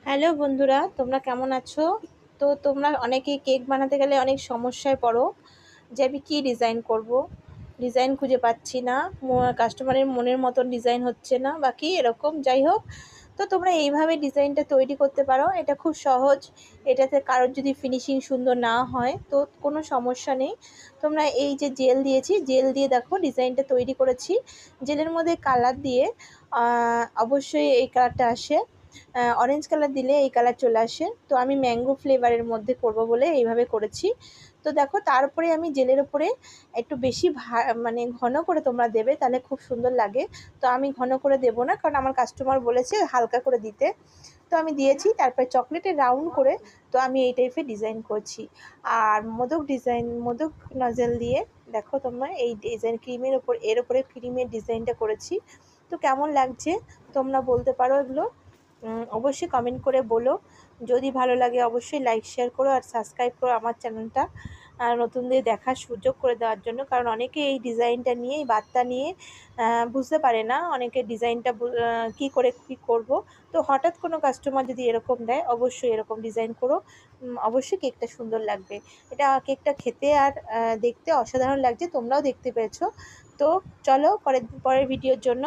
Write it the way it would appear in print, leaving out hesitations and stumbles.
Hello বন্ধুরা, তোমরা কেমন আছো? তো তোমরা অনেকেই কেক বানাতে গেলে অনেক সমস্যায় পড়ো যে আমি কী ডিজাইন করব, ডিজাইন খুঁজে পাচ্ছি না, কাস্টমারের মনের মতন ডিজাইন হচ্ছে না বা কি এরকম যাই হোক। তো তোমরা এইভাবে ডিজাইনটা তৈরি করতে পারো, এটা খুব সহজ। এটাতে কারোর যদি ফিনিশিং সুন্দর না হয় তো কোনো সমস্যা নেই। তোমরা এই যে জেল দিয়েছি, জেল দিয়ে দেখো ডিজাইনটা তৈরি করেছি। জেলের মধ্যে কালার দিয়ে অবশ্যই এই কালারটা আসে, অরেঞ্জ কালার দিলে এই কালার চলে আসে। তো আমি ম্যাঙ্গো ফ্লেভারের মধ্যে করব বলে এইভাবে করেছি। তো দেখো তারপরে আমি জেলের উপরে একটু বেশি মানে ঘন করে তোমরা দেবে, তাহলে খুব সুন্দর লাগে। তো আমি ঘন করে দেব না, কারণ আমার কাস্টমার বলেছে হালকা করে দিতে। তো আমি দিয়েছি, তারপরে চকলেটের রাউন্ড করে তো আমি এই টাইপের ডিজাইন করছি। আর মোদক নজেল দিয়ে দেখো তোমরা এই ডিজাইন ক্রিমের ওপর, এর ওপরে ক্রিমের ডিজাইনটা করেছি। তো কেমন লাগছে তোমরা বলতে পারো এগুলো, অবশ্যই কমেন্ট করে বলো। যদি ভালো লাগে অবশ্যই লাইক শেয়ার করো আর সাবস্ক্রাইব করো আমার চ্যানেলটা, নতুনদের দেখার সুযোগ করে দেওয়ার জন্য। কারণ অনেকে এই ডিজাইনটা নিয়ে, এই বার্তা নিয়ে বুঝতে পারে না, অনেকে ডিজাইনটা কী করে কী করব। তো হঠাৎ কোনো কাস্টমার যদি এরকম দেয়, অবশ্যই এরকম ডিজাইন করো, অবশ্যই কেকটা সুন্দর লাগবে। এটা কেকটা খেতে আর দেখতে অসাধারণ লাগছে, তোমরাও দেখতে পেয়েছো। তো চলো পরের ভিডিওর জন্য